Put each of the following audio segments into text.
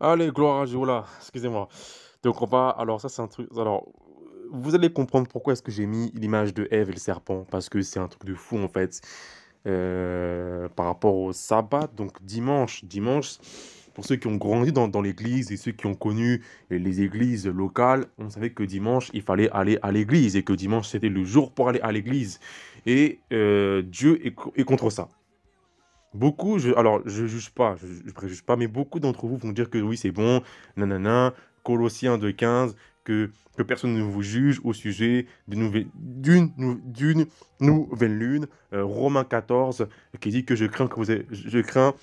Allez, gloire à Dieu, là, excusez-moi. Donc on va alors ça c'est un truc alors, vous allez comprendre pourquoi est-ce que j'ai mis l'image de Ève et le serpent, parce que c'est un truc de fou en fait, par rapport au sabbat, donc dimanche, pour ceux qui ont grandi dans l'église et ceux qui ont connu les églises locales, on savait que dimanche, il fallait aller à l'église et que dimanche, c'était le jour pour aller à l'église et Dieu est contre ça. Beaucoup, alors je juge pas, je préjuge pas, mais beaucoup d'entre vous vont dire que oui, c'est bon, nanana, Colossiens 2,15, que personne ne vous juge au sujet d'une nouvelle lune, Romains 14, qui dit que je crains je crains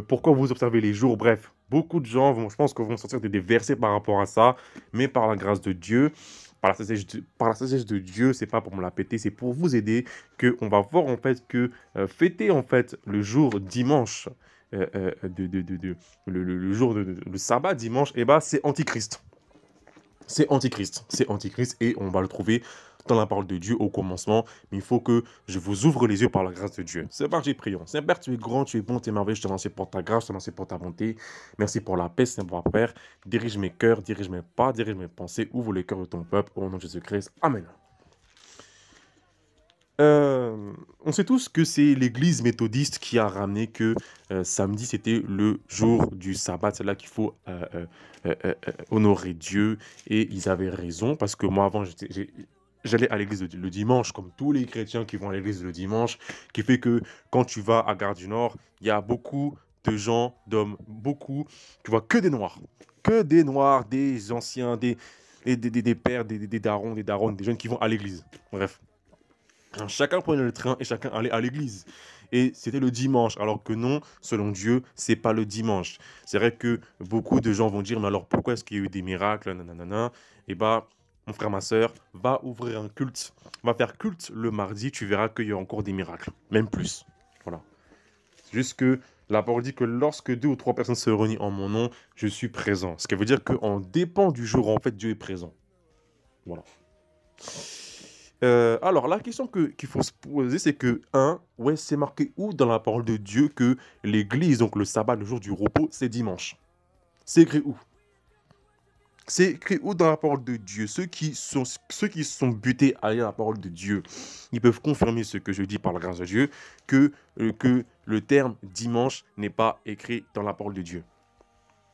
pourquoi vous observez les jours, bref. Beaucoup de gens vont, je pense, vont sortir des versets par rapport à ça, mais par la grâce de Dieu, par la sagesse de Dieu, c'est pas pour me la péter, c'est pour vous aider que on va voir en fait que fêter en fait le jour dimanche, le jour le sabbat dimanche, et ben c'est antichrist. C'est antichrist et on va le trouver dans la parole de Dieu au commencement. Mais il faut que je vous ouvre les yeux par la grâce de Dieu. C'est parti, prions. Saint-Père, tu es grand, tu es bon, tu es merveilleux. Je te remercie pour ta grâce, je te remercie pour ta bonté. Merci pour la paix, Saint-Père. Dirige mes cœurs, dirige mes pas, dirige mes pensées. Ouvre les cœurs de ton peuple. Au nom de Jésus-Christ. Amen. On sait tous que c'est l'église méthodiste qui a ramené que samedi c'était le jour du sabbat, c'est là qu'il faut honorer Dieu et ils avaient raison parce que moi avant j'allais à l'église le dimanche comme tous les chrétiens qui vont à l'église le dimanche, qui fait que quand tu vas à Gare du Nord, il y a beaucoup de gens, d'hommes, beaucoup, tu vois que des noirs, des anciens, des pères, des darons, des daronnes, des jeunes qui vont à l'église. Bref. Chacun prenait le train et chacun allait à l'église. Et c'était le dimanche, alors que non, selon Dieu, c'est pas le dimanche. C'est vrai que beaucoup de gens vont dire, mais alors pourquoi est-ce qu'il y a eu des miracles, nanana. Et bah, mon frère, ma soeur, va ouvrir un culte, va faire culte le mardi, tu verras qu'il y a encore des miracles, même plus. Voilà. C'est juste que la parole dit que lorsque deux ou trois personnes se réunissent en mon nom, je suis présent. Ce qui veut dire qu'en dépend du jour, en fait, Dieu est présent. Voilà. Alors, la question qu'il faut se poser, c'est que, ouais, c'est marqué où dans la parole de Dieu que l'église, donc le sabbat, le jour du repos, c'est dimanche? C'est écrit où? C'est écrit où dans la parole de Dieu? Ceux qui sont butés à lire la parole de Dieu, ils peuvent confirmer ce que je dis par la grâce de Dieu, que le terme dimanche n'est pas écrit dans la parole de Dieu.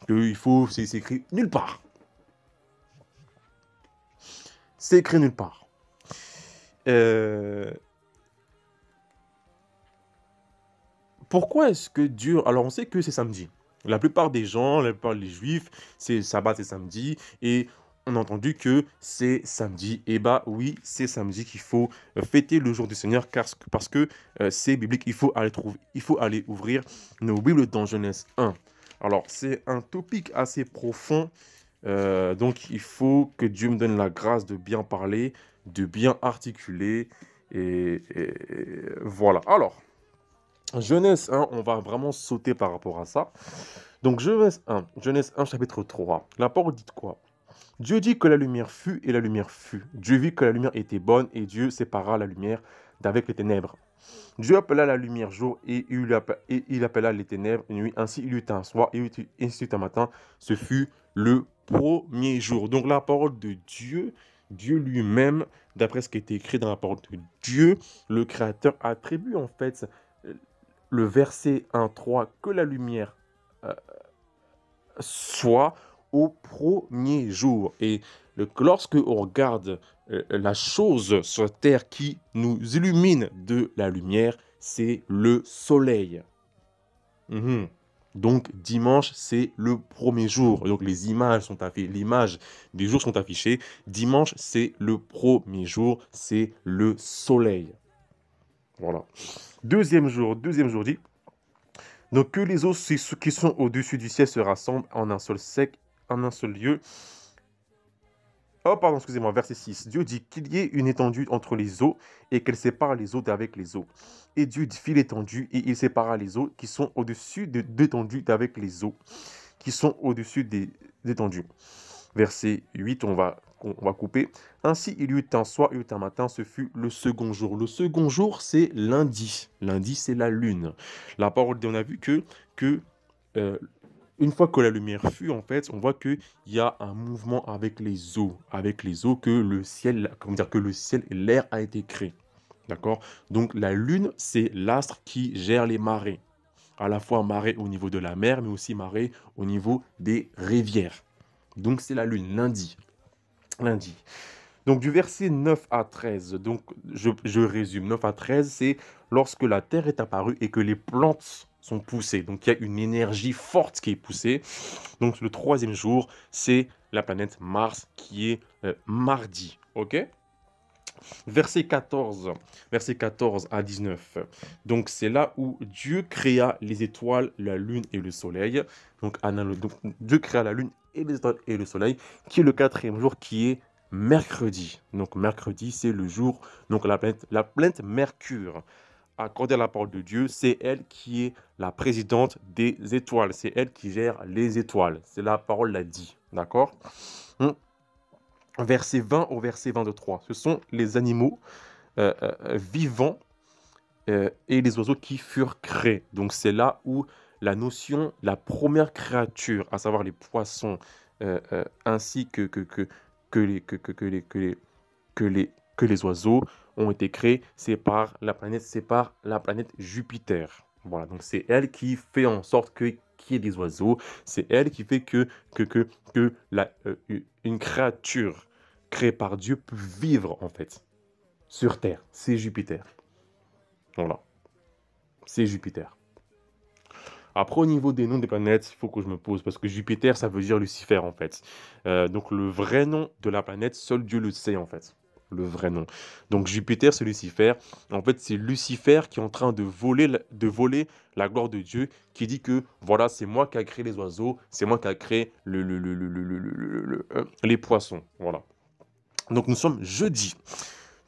C'est écrit nulle part. C'est écrit nulle part. Euh, Pourquoi est-ce que Dieu... Alors, on sait que c'est samedi. La plupart des gens, la plupart des juifs, c'est sabbat, c'est samedi. Et on a entendu que c'est samedi. Et bah oui, c'est samedi qu'il faut fêter le jour du Seigneur parce que c'est biblique. Il faut aller ouvrir nos Bibles dans Genèse 1. Alors, c'est un topic assez profond. Donc, il faut que Dieu me donne la grâce de bien parler, de bien articuler. Voilà. Alors... Genèse 1, on va vraiment sauter par rapport à ça. Donc Genèse 1 chapitre 3. La parole dit quoi? Dieu dit que la lumière fut et la lumière fut. Dieu vit que la lumière était bonne et Dieu sépara la lumière d'avec les ténèbres. Dieu appela la lumière jour et il appela les ténèbres nuit. Ainsi il eut un soir et ainsi un matin. Ce fut le premier jour. Donc la parole de Dieu, Dieu lui-même, d'après ce qui est écrit dans la parole de Dieu, le Créateur attribue en fait le verset 1,3 que la lumière euh, soit au premier jour. Et lorsque on regarde la chose sur terre qui nous illumine de la lumière, c'est le soleil. Mhm. Donc dimanche, c'est le premier jour. Donc les images sont affichées, l'image des jours sont affichées. Dimanche, c'est le premier jour, c'est le soleil. Voilà. Deuxième jour dit, donc que les eaux qui sont au-dessus du ciel se rassemblent en un seul lieu. Oh, pardon, excusez-moi, verset 6. Dieu dit qu'il y ait une étendue entre les eaux et qu'elle sépare les eaux d'avec les eaux. Et Dieu fit l'étendue et il sépara les eaux qui sont au-dessus d'étendue d'avec les eaux qui sont au-dessus d'étendue. Verset 8, on va couper. Ainsi, il y eut un soir, il y eut un matin, ce fut le second jour. Le second jour, c'est lundi. Lundi, c'est la lune. La parole, on a vu que euh, une fois que la lumière fut, en fait, on voit qu'il y a un mouvement avec les eaux que le ciel, comment dire, que le ciel et l'air a été créé. D'accord? Donc la lune, c'est l'astre qui gère les marées. À la fois marée au niveau de la mer, mais aussi marée au niveau des rivières. Donc c'est la lune, lundi. Lundi. Donc du verset 9 à 13, donc je résume, 9 à 13, c'est lorsque la terre est apparue et que les plantes sont poussées. Donc il y a une énergie forte qui est poussée. Donc le troisième jour, c'est la planète Mars qui est mardi. Ok? Verset 14 à 19. Donc c'est là où Dieu créa les étoiles, la lune et le soleil. Donc, Dieu créa la lune et les étoiles et le soleil, qui est le quatrième jour, qui est mercredi. Donc mercredi, c'est le jour, donc la planète Mercure, accordée à la parole de Dieu, c'est elle qui est la présidente des étoiles. C'est elle qui gère les étoiles. C'est la parole l'a dit. D'accord? Verset 20 au verset 23. Ce sont les animaux vivants et les oiseaux qui furent créés. Donc c'est là où la notion, la première créature, à savoir les poissons, ainsi que les oiseaux ont été créés, c'est par la planète Jupiter. Voilà, donc c'est elle qui fait en sorte qu'il y ait des oiseaux, c'est elle qui fait une créature créée par Dieu peut vivre en fait sur Terre. C'est Jupiter. Voilà, c'est Jupiter. Après, au niveau des noms des planètes, il faut que je me pose, parce que Jupiter, ça veut dire Lucifer, en fait. Donc, le vrai nom de la planète, seul Dieu le sait, en fait. Le vrai nom. Donc, Jupiter, c'est Lucifer. En fait, c'est Lucifer qui est en train de voler la gloire de Dieu, qui dit que, voilà, c'est moi qui a créé les oiseaux, c'est moi qui a créé les poissons. Voilà. Donc, nous sommes jeudi.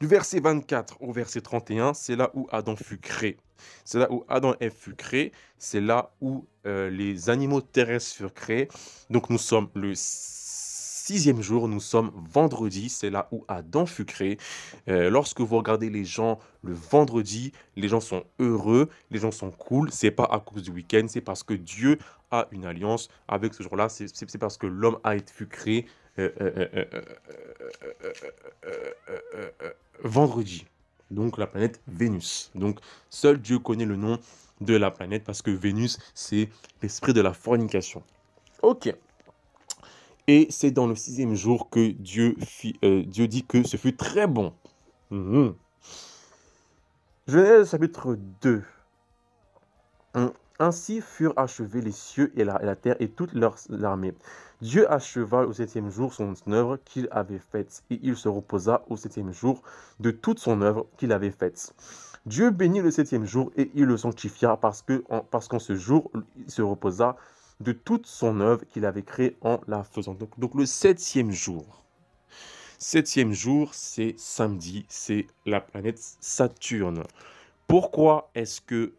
Du verset 24 au verset 31, c'est là où Adam fut créé. C'est là où Adam et Ève fut créé. C'est là où les animaux terrestres furent créés. Donc nous sommes le sixième jour, nous sommes vendredi. C'est là où Adam fut créé. Lorsque vous regardez les gens le vendredi, les gens sont heureux, les gens sont cool. C'est pas à cause du week-end, c'est parce que Dieu a une alliance avec ce jour-là. C'est parce que l'homme fut créé vendredi. Donc la planète Vénus. Donc seul Dieu connaît le nom de la planète parce que Vénus, c'est l'esprit de la fornication. Ok. Et c'est dans le sixième jour que Dieu dit que ce fut très bon. Genèse chapitre 2. Ainsi furent achevés les cieux et la terre et toute leur armée. Dieu acheva au septième jour son œuvre qu'il avait faite, et il se reposa au septième jour de toute son œuvre qu'il avait faite. Dieu bénit le septième jour et il le sanctifia parce qu'en ce jour, il se reposa de toute son œuvre qu'il avait créée en la faisant. Donc le septième jour. Septième jour, c'est samedi, c'est la planète Saturne. Pourquoi est-ce que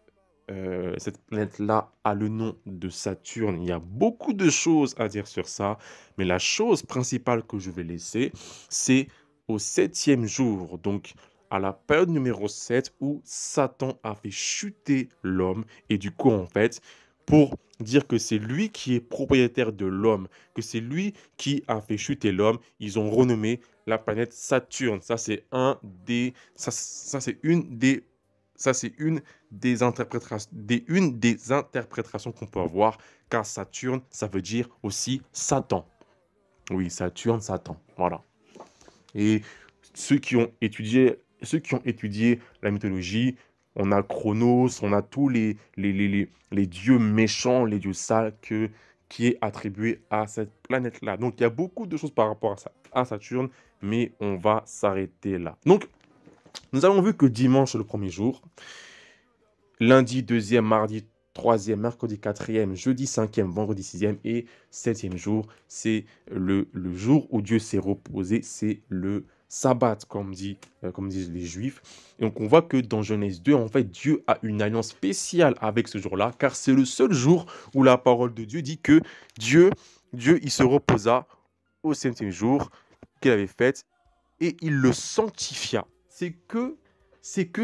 cette planète-là a le nom de Saturne? Il y a beaucoup de choses à dire sur ça, mais la chose principale que je vais laisser, c'est au septième jour, donc à la période numéro 7 où Satan a fait chuter l'homme, et du coup, en fait, pour dire que c'est lui qui est propriétaire de l'homme, que c'est lui qui a fait chuter l'homme, ils ont renommé la planète Saturne. Ça, c'est une des interprétations qu'on peut avoir, car Saturne, ça veut dire aussi Satan. Oui, Saturne, Satan, voilà. Et ceux qui ont étudié la mythologie, on a Chronos, on a tous les dieux méchants, les dieux sales qui est attribué à cette planète-là. Donc, il y a beaucoup de choses par rapport à Saturne, mais on va s'arrêter là. Donc, nous avons vu que dimanche, c'est le premier jour. Lundi, deuxième, mardi, troisième, mercredi, quatrième, jeudi, cinquième, vendredi, sixième et septième jour. C'est le jour où Dieu s'est reposé. C'est le sabbat, comme disent les Juifs. Et donc, on voit que dans Genèse 2, en fait, Dieu a une alliance spéciale avec ce jour-là, car c'est le seul jour où la parole de Dieu dit que Dieu, il se reposa au septième jour qu'il avait fait et il le sanctifia. C'est que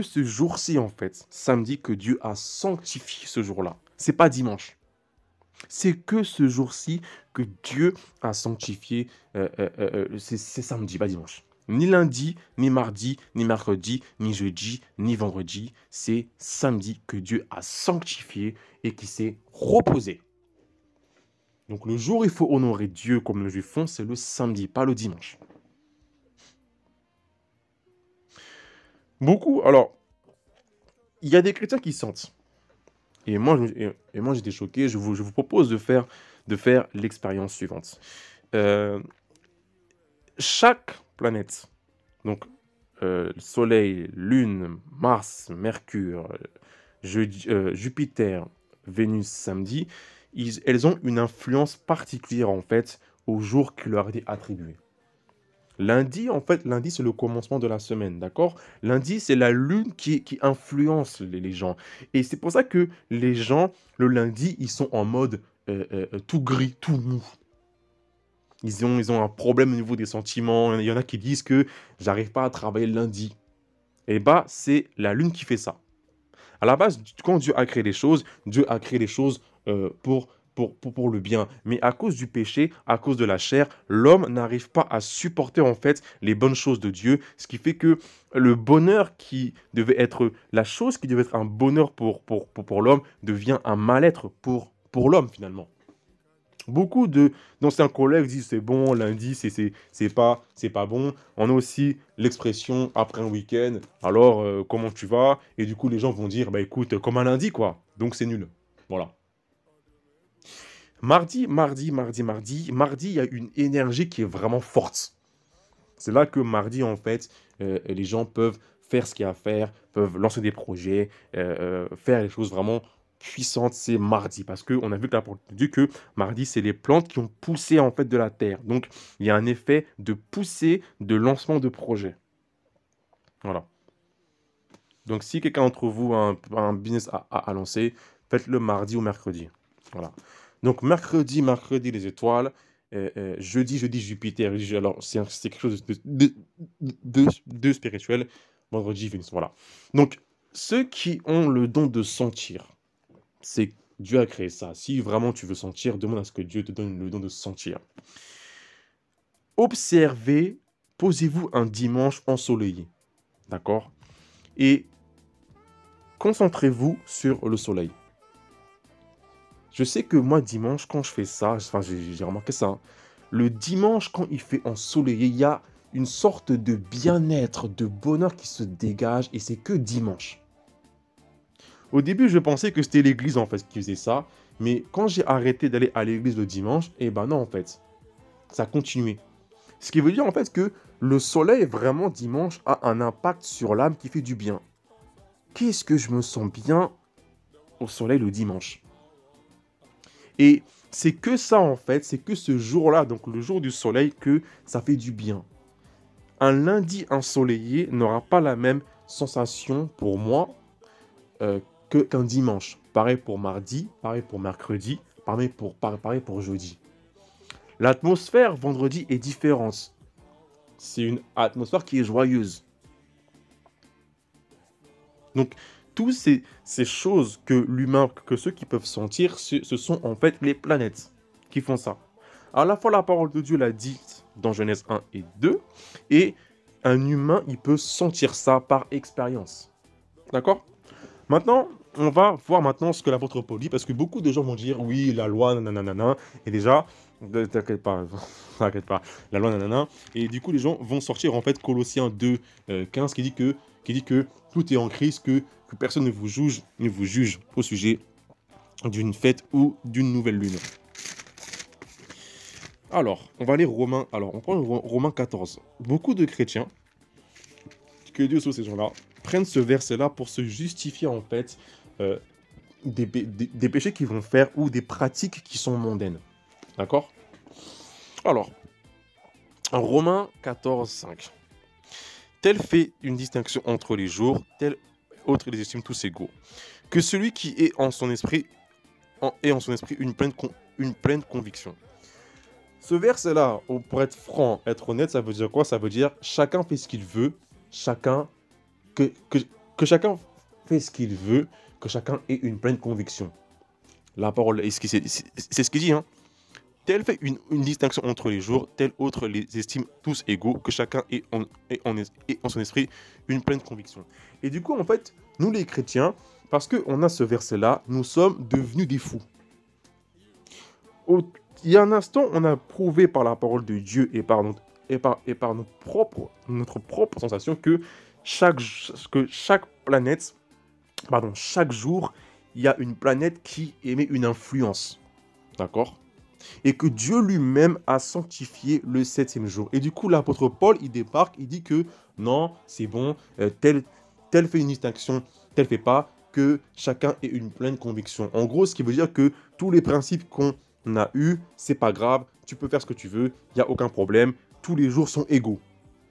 ce jour-ci, en fait, samedi, que Dieu a sanctifié ce jour-là. C'est pas dimanche. C'est que ce jour-ci que Dieu a sanctifié, c'est samedi, pas dimanche. Ni lundi, ni mardi, ni mercredi, ni jeudi, ni vendredi. C'est samedi que Dieu a sanctifié et qui s'est reposé. Donc le jour où il faut honorer Dieu comme les Juifs font, c'est le samedi, pas le dimanche. Beaucoup, alors, il y a des chrétiens qui sentent. Et moi, j'étais choqué. Je vous propose de faire l'expérience suivante. Euh, Chaque planète, donc Soleil, Lune, Mars, Mercure, Jupiter, Vénus, samedi, elles ont une influence particulière en fait au jour qui leur est attribué. Lundi, en fait, lundi, c'est le commencement de la semaine, d'accord? Lundi, c'est la lune qui influence les gens. Et c'est pour ça que les gens, le lundi, ils sont en mode tout gris, tout mou. Ils ont un problème au niveau des sentiments. Il y en a qui disent que j'arrive pas à travailler le lundi. Et bah, c'est la lune qui fait ça. À la base, quand Dieu a créé les choses, Dieu a créé les choses pour le bien. Mais à cause du péché, à cause de la chair, l'homme n'arrive pas à supporter en fait les bonnes choses de Dieu. Ce qui fait que le bonheur qui devait être, la chose qui devait être un bonheur pour l'homme, devient un mal-être pour l'homme finalement. Beaucoup d'anciens collègues disent c'est bon, lundi c'est pas bon. On a aussi l'expression après un week-end, alors comment tu vas? Et du coup les gens vont dire bah écoute, comme un lundi quoi, donc c'est nul. Voilà. Mardi, il y a une énergie qui est vraiment forte. C'est là que mardi en fait, les gens peuvent faire ce qu'il y a à faire, peuvent lancer des projets, faire les choses vraiment puissantes, c'est mardi. Parce qu'on a vu que la parole de Dieu que mardi, c'est les plantes qui ont poussé en fait de la terre. Donc, il y a un effet de poussée, de lancement de projet. Voilà. Donc, si quelqu'un d'entre vous a un business à lancer, faites-le mardi ou mercredi. Voilà. Donc, mercredi, les étoiles. Jeudi, Jupiter. Alors, c'est quelque chose de spirituel. Vendredi, Vénus. Voilà. Donc, ceux qui ont le don de sentir, c'est Dieu a créé ça. Si vraiment tu veux sentir, demande à ce que Dieu te donne le don de sentir. Observez, posez-vous un dimanche ensoleillé. D'accord? Et concentrez-vous sur le soleil. Je sais que moi, dimanche, quand je fais ça, enfin, j'ai remarqué ça, hein, le dimanche, quand il fait ensoleillé, il y a une sorte de bien-être, de bonheur qui se dégage, et c'est que dimanche. Au début, je pensais que c'était l'église, en fait, qui faisait ça, mais quand j'ai arrêté d'aller à l'église le dimanche, eh ben non, en fait, ça a continué. Ce qui veut dire, en fait, que le soleil, vraiment, dimanche, a un impact sur l'âme qui fait du bien. Qu'est-ce que je me sens bien au soleil le dimanche? Et c'est que ça en fait, c'est que ce jour-là, donc le jour du soleil, que ça fait du bien. Un lundi ensoleillé n'aura pas la même sensation pour moi qu'un dimanche. Pareil pour mardi, pareil pour mercredi, pareil pour jeudi. L'atmosphère vendredi est différente. C'est une atmosphère qui est joyeuse. Donc, toutes ces choses que l'humain, que ceux qui peuvent sentir, ce sont en fait les planètes qui font ça. À la fois, la parole de Dieu l'a dit dans Genèse 1 et 2, et un humain, il peut sentir ça par expérience. D'accord? Maintenant, on va voir maintenant ce que l'apôtre Paul dit, parce que beaucoup de gens vont dire, oui, la loi, nanana, et déjà, t'inquiète pas, t'inquiète pas, la loi, nanana, et du coup, les gens vont sortir, en fait, Colossiens 2, 15, qui dit que tout est en crise, que personne ne vous juge au sujet d'une fête ou d'une nouvelle lune. Alors, on va lire Romains, alors, on prend Romains 14. Beaucoup de chrétiens, que Dieu soit ces gens-là, prennent ce verset-là pour se justifier, en fait, des péchés qu'ils vont faire ou des pratiques qui sont mondaines. D'accord? Alors, en Romains 14, 5. Tel fait une distinction entre les jours, tel autre les estime tous égaux. Que celui qui est en son esprit une pleine conviction. Ce verset-là, pour être franc, être honnête, ça veut dire quoi? Ça veut dire chacun fait ce qu'il veut, que chacun fait ce qu'il veut, que chacun ait une pleine conviction. La parole, c'est ce qu'il dit, hein. Tel fait une distinction entre les jours, tel autre les estime tous égaux, que chacun ait en son esprit une pleine conviction. Et du coup, en fait, nous les chrétiens, parce qu'on a ce verset-là, nous sommes devenus des fous. Au- il y a un instant, on a prouvé par la parole de Dieu et par notre propre sensation que chaque planète, pardon, chaque jour, il y a une planète qui émet une influence. D'accord? Et que Dieu lui-même a sanctifié le septième jour. Et du coup, l'apôtre Paul, il débarque, il dit que non, c'est bon, tel fait une distinction, tel fait pas, que chacun ait une pleine conviction. En gros, ce qui veut dire que tous les principes qu'on a eus, c'est pas grave, tu peux faire ce que tu veux, il n'y a aucun problème, tous les jours sont égaux.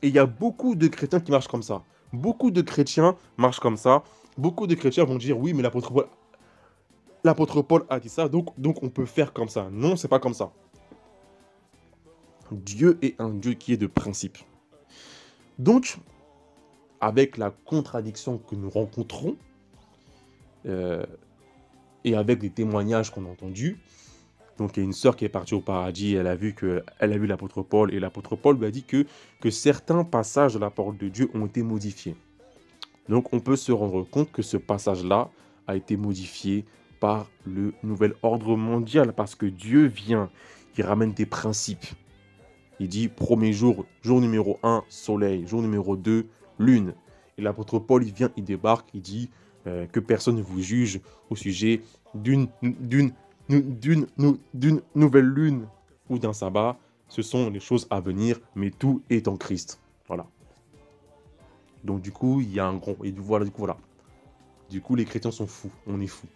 Et il y a beaucoup de chrétiens qui marchent comme ça. Beaucoup de chrétiens marchent comme ça. Beaucoup de chrétiens vont dire oui, mais l'apôtre Paul a dit ça, donc on peut faire comme ça. Non, c'est pas comme ça. Dieu est un Dieu qui est de principe. Donc, avec la contradiction que nous rencontrons, euh, et avec les témoignages qu'on a entendus, donc il y a une sœur qui est partie au paradis, elle a vu l'apôtre Paul, et l'apôtre Paul lui a dit que certains passages de la parole de Dieu ont été modifiés. Donc on peut se rendre compte que ce passage-là a été modifié par le nouvel ordre mondial, parce que Dieu vient, il ramène des principes. Il dit premier jour, jour numéro 1, soleil, jour numéro 2, lune. Et l'apôtre Paul, il vient, il débarque, il dit que personne ne vous juge au sujet d'une nouvelle lune ou d'un sabbat. Ce sont les choses à venir, mais tout est en Christ. Voilà. Donc du coup, il y a un grand... Et voilà. Du coup, les chrétiens sont fous. On est fous.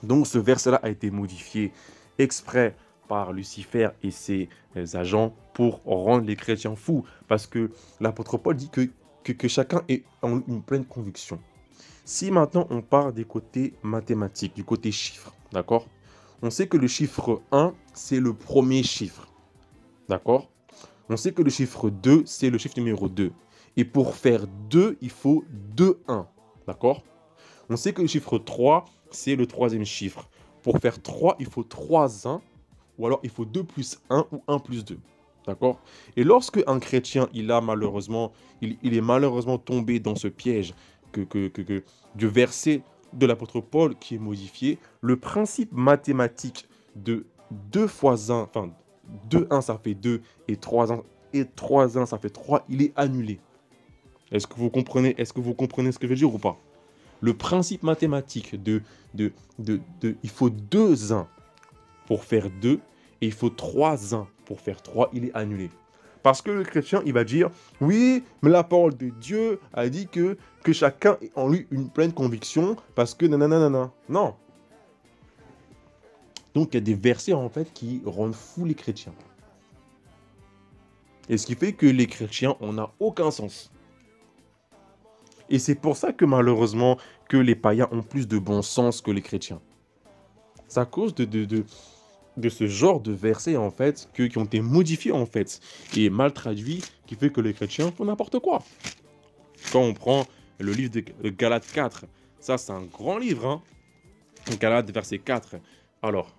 Donc ce verset-là a été modifié exprès par Lucifer et ses agents pour rendre les chrétiens fous. Parce que l'apôtre Paul dit que chacun ait une pleine conviction. Si maintenant on part des côtés mathématiques, du côté chiffre, d'accord? On sait que le chiffre 1, c'est le premier chiffre, d'accord? On sait que le chiffre 2, c'est le chiffre numéro 2. Et pour faire 2, il faut 2 1, d'accord? On sait que le chiffre 3, c'est le troisième chiffre. Pour faire 3, il faut 3 1, ou alors il faut 2 plus 1 ou 1 plus 2. D'accord? Et lorsque un chrétien, il est malheureusement tombé dans ce piège du verset de l'apôtre Paul qui est modifié, le principe mathématique de 2 fois 1, enfin 2 1 ça fait 2 et 3 1 ça fait 3, il est annulé. Est-ce que vous comprenez ce que je veux dire ou pas? Le principe mathématique il faut 2 1 pour faire 2 et il faut 3 1 pour faire 3, il est annulé. Parce que le chrétien, il va dire, oui, mais la parole de Dieu a dit que chacun ait en lui une pleine conviction, parce que nanana. Non. Donc il y a des versets en fait qui rendent fous les chrétiens. Et ce qui fait que les chrétiens, on n'a aucun sens. Et c'est pour ça que malheureusement, que les païens ont plus de bon sens que les chrétiens. C'est à cause de ce genre de versets en fait qui ont été modifiés en fait et mal traduits, qui fait que les chrétiens font n'importe quoi. Quand on prend le livre de Galates 4, ça c'est un grand livre, hein. Galates verset 4. Alors,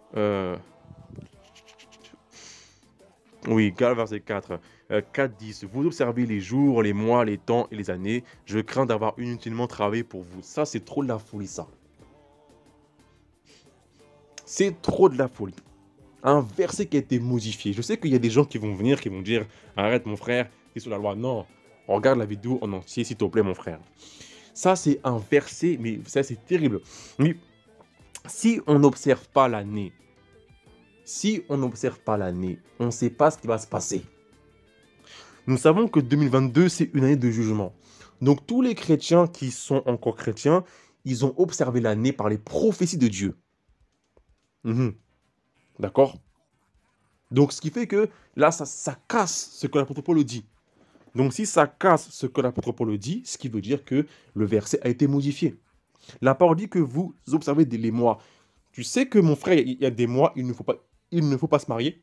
oui, Galates verset 4. 4:10. Vous observez les jours, les mois, les temps et les années. Je crains d'avoir inutilement travaillé pour vous. Ça, c'est trop de la folie, ça. C'est trop de la folie. Un verset qui a été modifié. Je sais qu'il y a des gens qui vont venir, qui vont dire arrête mon frère, c'est sur la loi. Non, regarde la vidéo en entier s'il te plaît mon frère. Ça c'est un verset, mais ça c'est terrible. Mais si on n'observe pas l'année, on ne sait pas ce qui va se passer. Nous savons que 2022 c'est une année de jugement. Donc tous les chrétiens qui sont encore chrétiens, ils ont observé l'année par les prophéties de Dieu. D'accord? Donc, ce qui fait que là, ça casse ce que l'apôtre Paul dit. Donc, si ça casse ce que l'apôtre Paul dit, ce qui veut dire que le verset a été modifié. La parole dit que vous observez les mois. Tu sais que mon frère, il y a des mois, il ne faut pas se marier.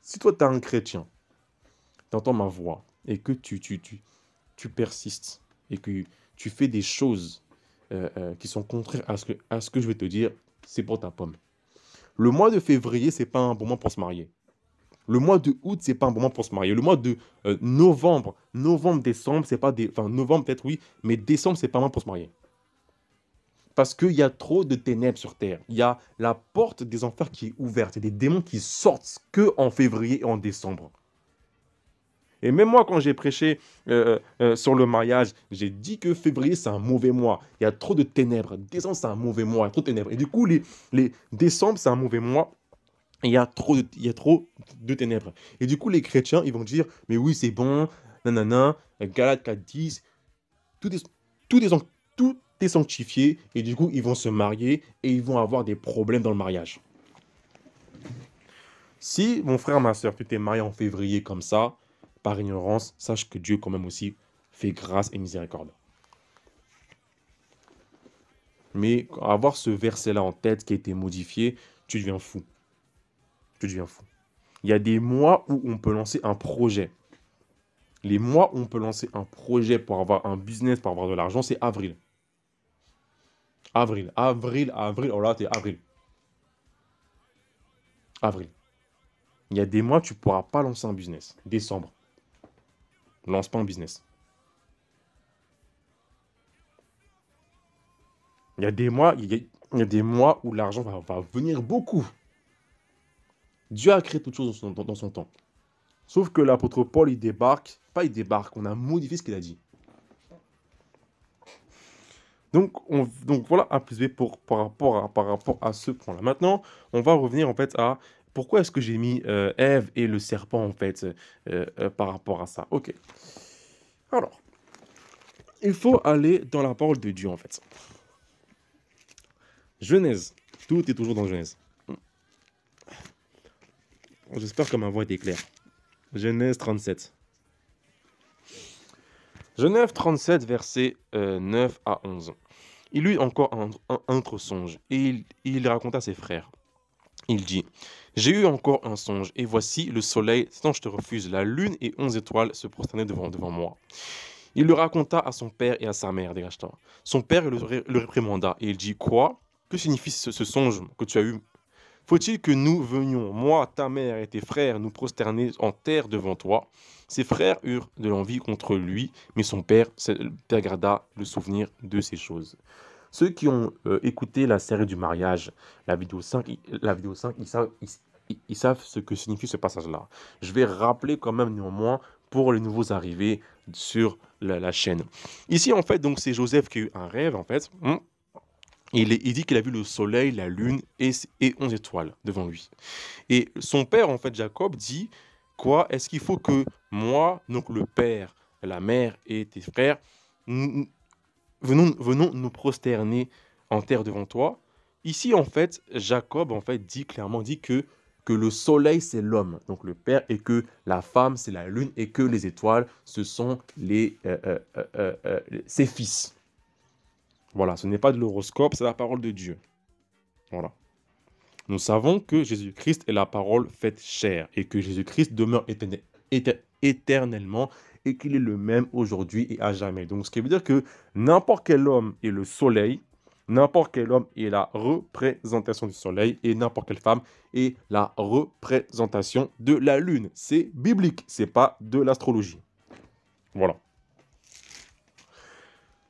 Si toi, tu es un chrétien, tu entends ma voix et que tu persistes et que tu fais des choses qui sont contraires à ce que je vais te dire, c'est pour ta pomme. Le mois de février, c'est pas un bon mois pour se marier. Le mois de août, c'est pas un bon moment pour se marier. Le mois de novembre, décembre, c'est pas des... Enfin, novembre peut-être oui, mais décembre, c'est pas un moment pour se marier. Parce qu'il y a trop de ténèbres sur Terre. Il y a la porte des enfers qui est ouverte. Il y a des démons qui sortent que en février et en décembre. Et même moi, quand j'ai prêché sur le mariage, j'ai dit que février, c'est un mauvais mois. Il y a trop de ténèbres. Décembre, c'est un mauvais mois. Il y a trop de ténèbres. Et du coup, les décembre, c'est un mauvais mois. Il y a trop de ténèbres. Et du coup, les chrétiens, ils vont dire, mais oui, c'est bon, nanana, Galates 4:10, tout est, tout est, tout est sanctifié. Et du coup, ils vont se marier et ils vont avoir des problèmes dans le mariage. Si, mon frère, ma soeur, tu t'es marié en février comme ça, par ignorance, sache que Dieu quand même aussi fait grâce et miséricorde. Mais avoir ce verset-là en tête qui a été modifié, tu deviens fou. Tu deviens fou. Il y a des mois où on peut lancer un projet. Les mois où on peut lancer un projet pour avoir un business, pour avoir de l'argent, c'est avril. Avril. Oh là, t'es avril. Avril. Il y a des mois, tu ne pourras pas lancer un business. Décembre. Lance pas un business. Il y a des mois, des mois où l'argent va venir beaucoup. Dieu a créé toutes choses dans son temps. Sauf que l'apôtre Paul, il débarque. Pas il débarque, on a modifié ce qu'il a dit. Donc voilà A plus B par rapport à ce point-là. Maintenant, on va revenir en fait à pourquoi est-ce que j'ai mis Ève et le serpent en fait par rapport à ça. Ok. Alors, il faut aller dans la parole de Dieu en fait. Genèse. Tout est toujours dans Genèse. J'espère que ma voix était claire. Genèse 37. Genèse 37, versets 9 à 11. Il eut encore un autre songe, et il raconta à ses frères. Il dit, « J'ai eu encore un songe, et voici le soleil, Satan, je te refuse, la lune et 11 étoiles se prosternaient devant moi. » Il le raconta à son père et à sa mère, dégage-toi. Son père le réprimanda, et il dit, « Quoi? Que signifie ce songe que tu as eu? Faut-il que nous venions, moi, ta mère et tes frères, nous prosterner en terre devant toi? » Ses frères eurent de l'envie contre lui, mais son père garda le souvenir de ces choses. Ceux qui ont écouté la série du mariage, la vidéo 5, ils savent ce que signifie ce passage-là. Je vais rappeler quand même néanmoins pour les nouveaux arrivés sur la chaîne. Ici, en fait, donc c'est Joseph qui a eu un rêve, en fait. Il dit qu'il a vu le soleil, la lune et 11 étoiles devant lui. Et son père, en fait, Jacob, dit quoi? Est-ce qu'il faut que moi, donc le père, la mère et tes frères, venons nous prosterner en terre devant toi? Ici, en fait, Jacob, en fait, dit clairement que le soleil, c'est l'homme, donc le père, et que la femme, c'est la lune, et que les étoiles, ce sont ses fils. Voilà, ce n'est pas de l'horoscope, c'est la parole de Dieu. Voilà. Nous savons que Jésus-Christ est la parole faite chair et que Jésus-Christ demeure éternellement et qu'il est le même aujourd'hui et à jamais. Donc, ce qui veut dire que n'importe quel homme est le soleil, n'importe quel homme est la représentation du soleil et n'importe quelle femme est la représentation de la lune. C'est biblique, c'est pas de l'astrologie. Voilà.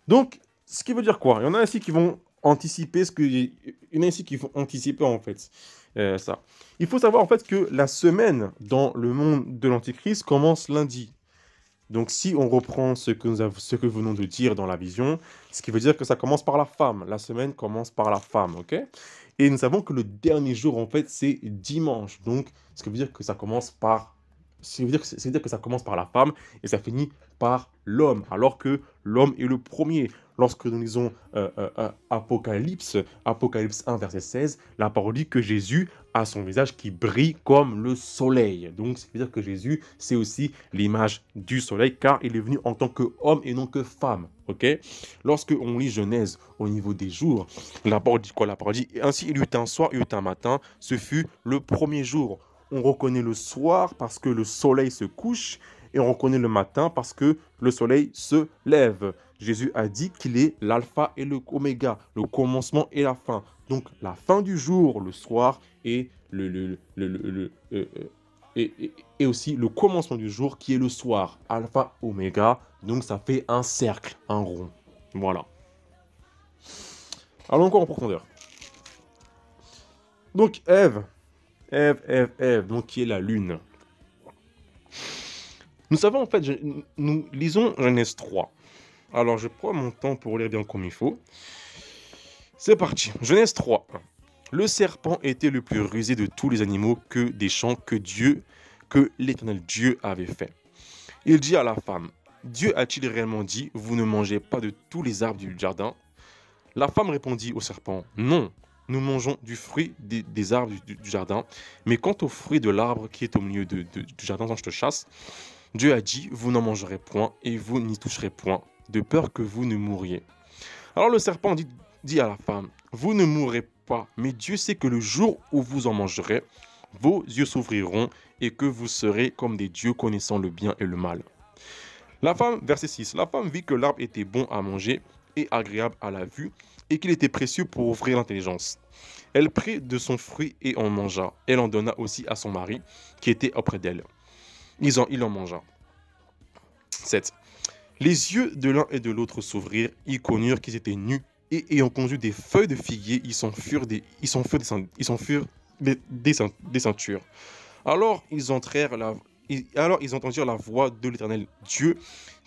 Donc, ce qui veut dire quoi? Il y en a ici qui vont anticiper il y en a ici qui vont anticiper en fait ça. Il faut savoir en fait que la semaine dans le monde de l'Antichrist commence lundi. Donc si on reprend ce que nous venons de dire dans la vision, ce qui veut dire que ça commence par la femme. La semaine commence par la femme, ok? Et nous savons que le dernier jour en fait c'est dimanche. Donc ce qui veut dire que ça commence par ça veut dire que ça commence par la femme et ça finit par l'homme, alors que l'homme est le premier. Lorsque nous lisons Apocalypse 1, verset 16, la parole dit que Jésus a son visage qui brille comme le soleil. Donc, ça veut dire que Jésus, c'est aussi l'image du soleil, car il est venu en tant qu'homme et non que femme. Okay? Lorsque on lit Genèse au niveau des jours, la parole dit quoi? La parole dit, ainsi il y eut un soir, il y eut un matin, ce fut le premier jour. On reconnaît le soir parce que le soleil se couche et on reconnaît le matin parce que le soleil se lève. Jésus a dit qu'il est l'alpha et l'oméga, le commencement et la fin. Donc la fin du jour, le soir, et, et aussi le commencement du jour qui est le soir, alpha, oméga. Donc ça fait un cercle, un rond. Voilà. Allons encore en profondeur. Donc Ève, donc qui est la lune. Nous savons en fait, nous lisons Genèse 3. Alors je prends mon temps pour lire bien comme il faut. C'est parti. Genèse 3. Le serpent était le plus rusé de tous les animaux que des champs que l'Éternel Dieu avait fait. Il dit à la femme, Dieu a-t-il réellement dit, vous ne mangez pas de tous les arbres du jardin? La femme répondit au serpent, non, nous mangeons du fruit des arbres du jardin, mais quant au fruit de l'arbre qui est au milieu du jardin dont je te chasse, Dieu a dit, vous n'en mangerez point et vous n'y toucherez point, de peur que vous ne mouriez. Alors le serpent dit à la femme, vous ne mourrez pas, mais Dieu sait que le jour où vous en mangerez, vos yeux s'ouvriront et que vous serez comme des dieux connaissant le bien et le mal. La femme, verset 6, la femme vit que l'arbre était bon à manger et agréable à la vue et qu'il était précieux pour ouvrir l'intelligence. Elle prit de son fruit et en mangea. Elle en donna aussi à son mari qui était auprès d'elle. Il en mangea. 7. Les yeux de l'un et de l'autre s'ouvrirent, ils connurent qu'ils étaient nus, et ayant conduit des feuilles de figuier, ils s'enfurent des ceintures. Alors ils entendirent la voix de l'Éternel Dieu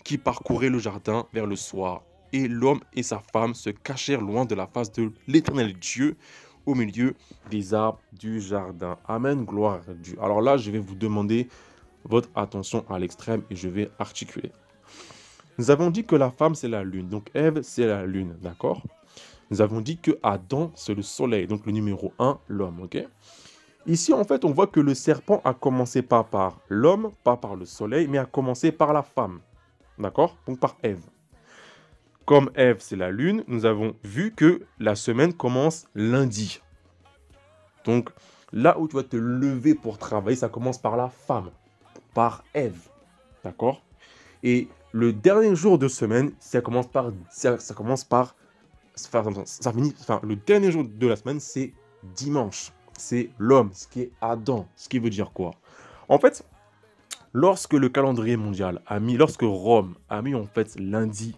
qui parcourait le jardin vers le soir. Et l'homme et sa femme se cachèrent loin de la face de l'Éternel Dieu au milieu des arbres du jardin. Amen, gloire à Dieu. Alors là, je vais vous demander votre attention à l'extrême et je vais articuler. Nous avons dit que la femme, c'est la lune. Donc, Ève, c'est la lune. D'accord? Nous avons dit que Adam, c'est le soleil. Donc, le numéro 1, l'homme. Ok? Ici, en fait, on voit que le serpent a commencé pas par l'homme, pas par le soleil, mais a commencé par la femme. D'accord? Donc, par Ève. Comme Ève, c'est la lune, nous avons vu que la semaine commence lundi. Donc, là où tu vas te lever pour travailler, ça commence par la femme. Par Ève. D'accord? Et le dernier jour de semaine, le dernier jour de la semaine, c'est dimanche. C'est l'homme, ce qui est Adam. Ce qui veut dire quoi? En fait, lorsque le calendrier mondial lorsque Rome a mis en fait lundi,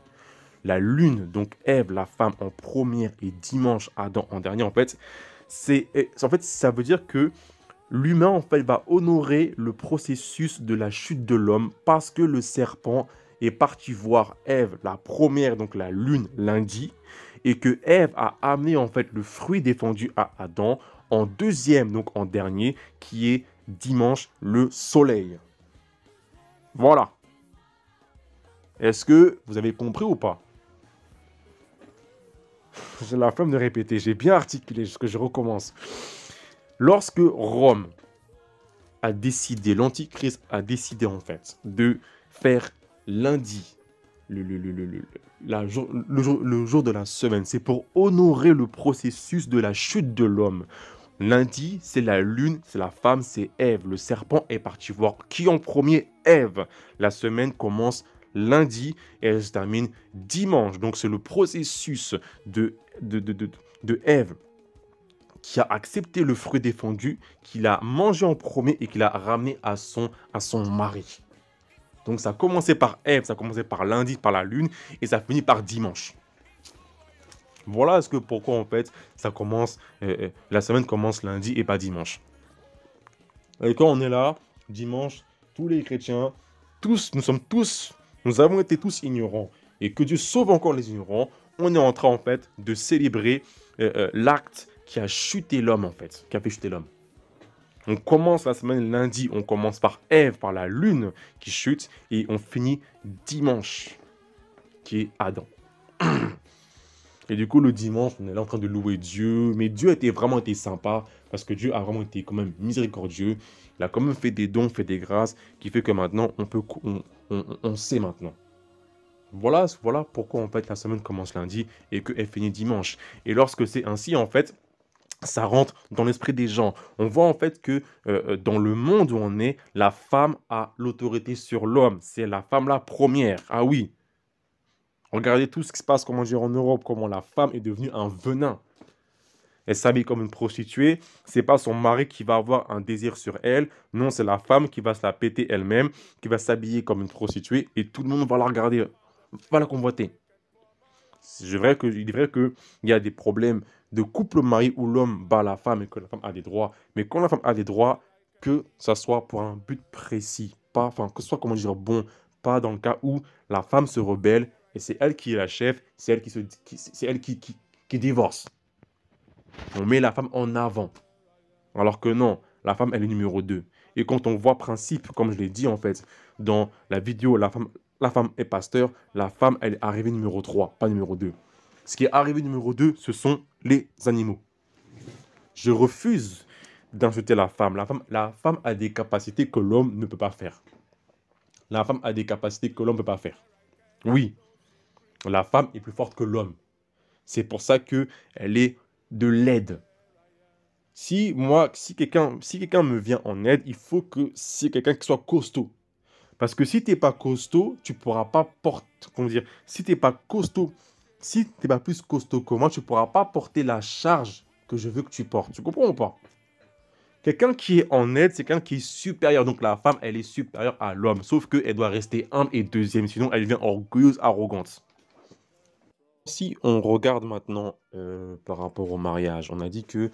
la lune, donc Ève, la femme en première et dimanche, Adam en dernier, en fait, ça veut dire que l'humain, en fait, va honorer le processus de la chute de l'homme parce que le serpent est parti voir Ève, la première, donc la lune, lundi, et que Ève a amené, en fait, le fruit défendu à Adam en deuxième, donc en dernier, qui est dimanche, le soleil. Voilà. Est-ce que vous avez compris ou pas? J'ai la flemme de répéter, j'ai bien articulé, ce que je recommence. Lorsque Rome a décidé, l'Antichrist a décidé en fait de faire lundi, le jour de la semaine, c'est pour honorer le processus de la chute de l'homme. Lundi, c'est la lune, c'est la femme, c'est Ève. Le serpent est parti voir qui en premier? Ève. La semaine commence lundi et elle se termine dimanche. Donc c'est le processus de Ève qui a accepté le fruit défendu, qu'il a mangé en premier et qu'il a ramené à son mari. Donc ça a commencé par Ève, ça a commencé par lundi, par la lune, et ça finit par dimanche. Voilà pourquoi en fait ça commence, la semaine commence lundi et pas dimanche. Et quand on est là, dimanche, tous les chrétiens, nous avons été tous ignorants. Et que Dieu sauve encore les ignorants, on est en train en fait de célébrer l'acte qui a chuté l'homme en fait, qui a fait chuter l'homme. On commence la semaine lundi, on commence par Ève, par la lune qui chute, et on finit dimanche, qui est Adam. Et du coup, le dimanche, on est là en train de louer Dieu, mais Dieu a vraiment été sympa, parce que Dieu a vraiment été quand même miséricordieux. Il a quand même fait des dons, fait des grâces, qui fait que maintenant, on sait maintenant. Voilà pourquoi en fait la semaine commence lundi et qu'elle finit dimanche. Et lorsque c'est ainsi, en fait, Ça rentre dans l'esprit des gens. On voit en fait que dans le monde où on est, la femme a l'autorité sur l'homme. C'est la femme la première. Ah oui. Regardez tout ce qui se passe, comment dire, en Europe, comment la femme est devenue un venin. Elle s'habille comme une prostituée. C'est pas son mari qui va avoir un désir sur elle. Non, c'est la femme qui va se la péter elle-même, qui va s'habiller comme une prostituée et tout le monde va la regarder, va la convoiter. Il est vrai qu'il y a des problèmes de couple mari où l'homme bat la femme et que la femme a des droits. Mais quand la femme a des droits, que ça soit pour un but précis, pas, enfin, que ce soit, comment dire, bon, pas dans le cas où la femme se rebelle et c'est elle qui est la chef, c'est elle c'est elle qui divorce. On met la femme en avant. Alors que non, la femme, elle est numéro 2. Et quand on voit principe, comme je l'ai dit en fait, dans la vidéo, la femme est pasteur, la femme, elle est arrivée numéro 3, pas numéro 2. Ce qui est arrivé numéro 2, ce sont les animaux. Je refuse d'insulter la femme. La femme a des capacités que l'homme ne peut pas faire. La femme a des capacités que l'homme ne peut pas faire. Oui, la femme est plus forte que l'homme. C'est pour ça qu'elle est de l'aide. Si quelqu'un me vient en aide, il faut que c'est quelqu'un qui soit costaud. Parce que si tu n'es pas costaud, tu ne pourras pas porter, comment dire, si tu n'es pas costaud, si tu n'es pas plus costaud que moi, tu ne pourras pas porter la charge que je veux que tu portes. Tu comprends ou pas? Quelqu'un qui est en aide, c'est quelqu'un qui est supérieur. Donc la femme, elle est supérieure à l'homme. Sauf qu'elle doit rester humble et deuxième, sinon elle devient orgueilleuse, arrogante. Si on regarde maintenant par rapport au mariage, on a dit que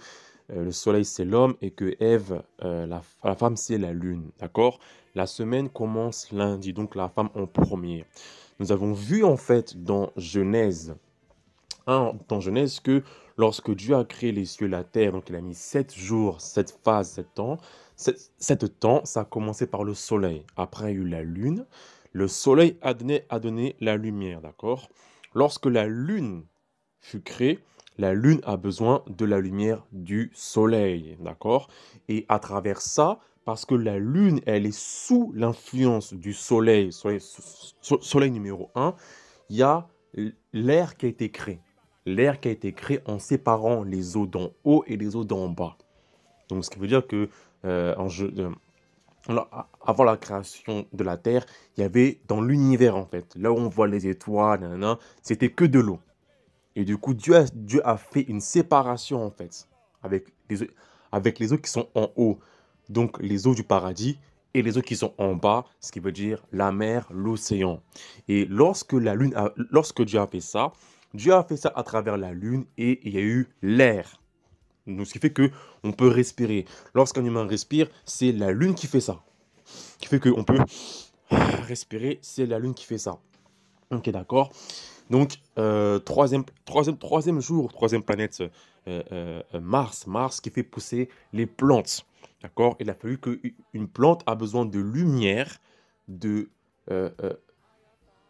le soleil c'est l'homme et que Ève, la femme c'est la lune, d'accord? La semaine commence lundi, donc la femme en premier. Nous avons vu en fait dans Genèse, dans Genèse que lorsque Dieu a créé les cieux et la terre, donc il a mis 7 jours, 7 phases, 7 temps, 7 temps, ça a commencé par le soleil. Après il y a eu la lune. Le soleil a donné la lumière, d'accord? Lorsque la lune fut créée, la lune a besoin de la lumière du soleil, d'accord? Et à travers ça, parce que la lune, elle est sous l'influence du soleil, soleil numéro 1, il y a l'air qui a été créé. L'air qui a été créé en séparant les eaux d'en haut et les eaux d'en bas. Donc, ce qui veut dire que avant la création de la Terre, il y avait dans l'univers, en fait, là où on voit les étoiles, nanana, c'était que de l'eau. Et du coup, Dieu a fait une séparation, en fait, avec les eaux qui sont en haut. Donc, les eaux du paradis et les eaux qui sont en bas, ce qui veut dire la mer, l'océan. Et lorsque Dieu a fait ça à travers la lune et il y a eu l'air. Donc, ce qui fait que on peut respirer. Lorsqu'un humain respire, c'est la lune qui fait ça. Qui fait qu'on peut respirer, c'est la lune qui fait ça. Ok, d'accord. Donc, troisième jour, troisième planète, Mars qui fait pousser les plantes. D'accord? Il a fallu qu'une plante a besoin de de, euh, euh,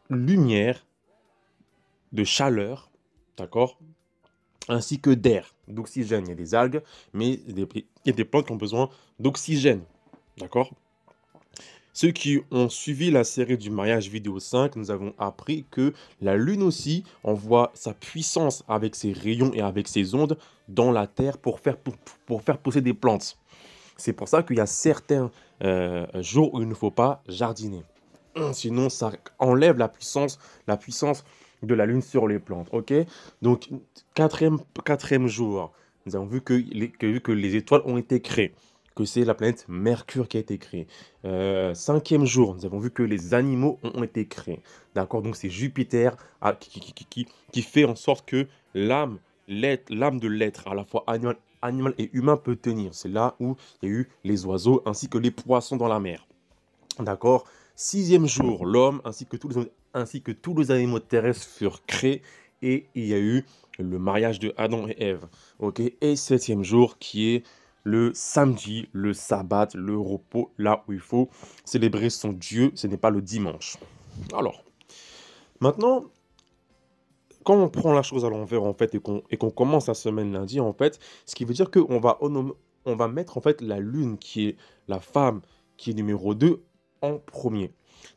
lumière, de chaleur, d'accord? Ainsi que d'air, d'oxygène. Il y a des algues, mais il y a des plantes qui ont besoin d'oxygène. D'accord? Ceux qui ont suivi la série du mariage vidéo 5, nous avons appris que la Lune aussi envoie sa puissance avec ses rayons et avec ses ondes dans la Terre pour faire pousser des plantes. C'est pour ça qu'il y a certains jours où il ne faut pas jardiner. Sinon, ça enlève la puissance de la Lune sur les plantes. Ok? Donc, quatrième jour, nous avons vu que les étoiles ont été créées, que c'est la planète Mercure qui a été créée. Cinquième jour, nous avons vu que les animaux ont été créés. D'accord? Donc, c'est Jupiter qui fait en sorte que l'âme de l'être, à la fois animal et humain, peut tenir. C'est là où il y a eu les oiseaux ainsi que les poissons dans la mer. D'accord? Sixième jour, l'homme ainsi que tous les animaux terrestres furent créés et il y a eu le mariage de Adam et Ève. Ok? Et septième jour qui est le samedi, le sabbat, le repos, là où il faut célébrer son Dieu, ce n'est pas le dimanche. Alors, maintenant, quand on prend la chose à l'envers en fait et qu'on commence la semaine lundi en fait, ce qui veut dire qu'on on va mettre en fait la lune qui est la femme qui est numéro 2 en premier.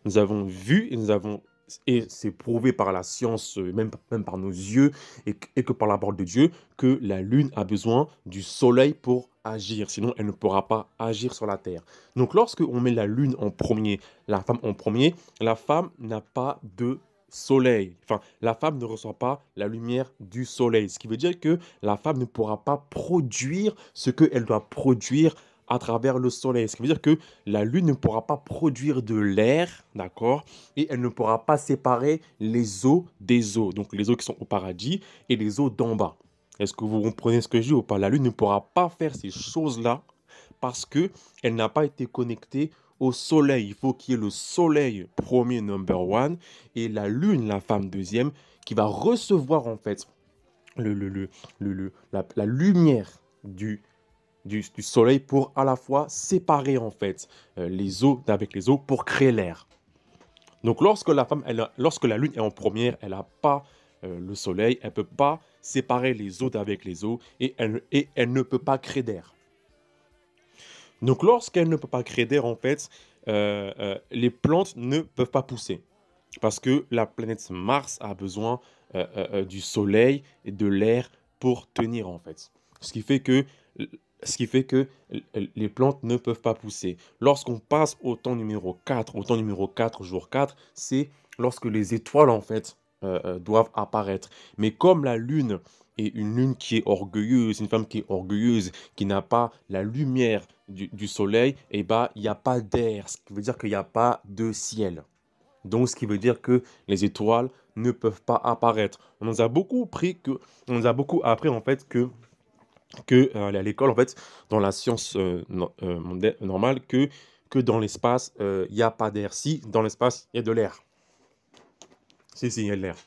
Nous avons vu et nous avons et c'est prouvé par la science, même par nos yeux, et que par la parole de Dieu, que la lune a besoin du soleil pour agir. Sinon, elle ne pourra pas agir sur la terre. Donc, lorsque on met la lune en premier, la femme en premier, la femme n'a pas de soleil. Enfin, la femme ne reçoit pas la lumière du soleil. Ce qui veut dire que la femme ne pourra pas produire ce qu'elle doit produire à travers le soleil. Ce qui veut dire que la lune ne pourra pas produire de l'air, d'accord? Et elle ne pourra pas séparer les eaux des eaux. Donc les eaux qui sont au paradis et les eaux d'en bas. Est-ce que vous comprenez ce que je dis ou pas? La lune ne pourra pas faire ces choses-là parce que elle n'a pas été connectée au soleil. Il faut qu'il y ait le soleil premier, number one, et la lune, la femme deuxième, qui va recevoir en fait la lumière du soleil pour à la fois séparer en fait les eaux d'avec les eaux pour créer l'air. Donc lorsque la lune est en première, elle n'a pas le soleil, elle ne peut pas séparer les eaux d'avec les eaux et elle ne peut pas créer d'air. Donc lorsqu'elle ne peut pas créer d'air, en fait, les plantes ne peuvent pas pousser. Parce que la planète Mars a besoin du soleil et de l'air pour tenir, en fait. Ce qui fait que, ce qui fait que les plantes ne peuvent pas pousser. Lorsqu'on passe au temps numéro 4, jour 4, c'est lorsque les étoiles, en fait, doivent apparaître. Mais comme la Lune est une Lune qui est orgueilleuse, une femme qui est orgueilleuse, qui n'a pas la lumière du soleil, et bah, il n'y a pas d'air, ce qui veut dire qu'il n'y a pas de ciel. Donc, ce qui veut dire que les étoiles ne peuvent pas apparaître. On nous a beaucoup appris en fait que à l'école, en fait, dans la science normale, que dans l'espace, il n'y a pas d'air. Si, dans l'espace, il y a de l'air. Si, il y a de l'air.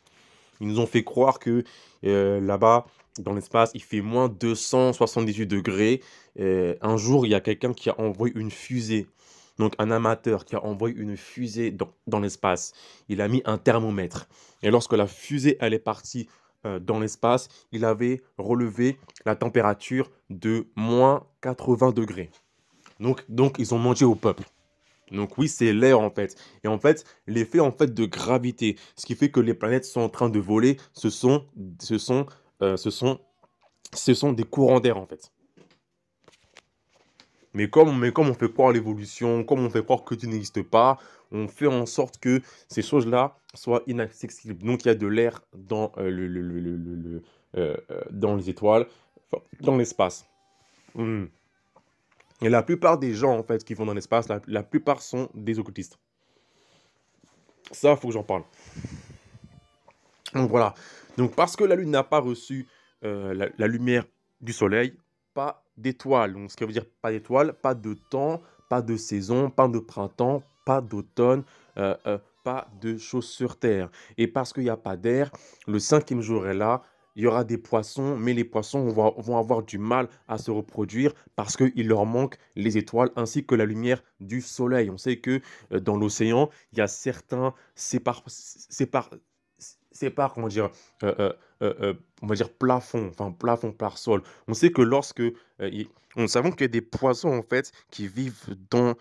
Ils nous ont fait croire que là-bas, dans l'espace, il fait moins 278 degrés. Un jour, il y a quelqu'un qui a envoyé une fusée. Donc, un amateur qui a envoyé une fusée dans l'espace. Il a mis un thermomètre. Et lorsque la fusée, elle est partie dans l'espace, il avait relevé la température de moins 80 degrés. Donc, ils ont menti au peuple. Donc oui, c'est l'air en fait. Et en fait, l'effet en fait de gravité, ce qui fait que les planètes sont en train de voler, ce sont, euh, ce sont, ce sont des courants d'air en fait. Mais comme on fait croire à l'évolution, comme on fait croire que Dieu n'existe pas, on fait en sorte que ces choses-là soient inaccessibles. Donc il y a de l'air dans, dans les étoiles, enfin, dans l'espace. Hmm. Et la plupart des gens en fait qui vont dans l'espace, la plupart sont des occultistes. Ça, il faut que j'en parle. Donc voilà. Donc parce que la Lune n'a pas reçu la lumière du Soleil, pas d'étoiles. Donc ce qui veut dire pas d'étoiles, pas de temps, pas de saison, pas de printemps, pas d'automne, pas de choses sur Terre. Et parce qu'il n'y a pas d'air, le cinquième jour est là. Il y aura des poissons, mais les poissons vont avoir du mal à se reproduire parce qu'il leur manque les étoiles ainsi que la lumière du soleil. On sait que dans l'océan, il y a certains comment dire, euh, euh, on va dire plafond, enfin plafond par sol. On sait que nous savons qu'il y a des poissons en fait qui vivent dans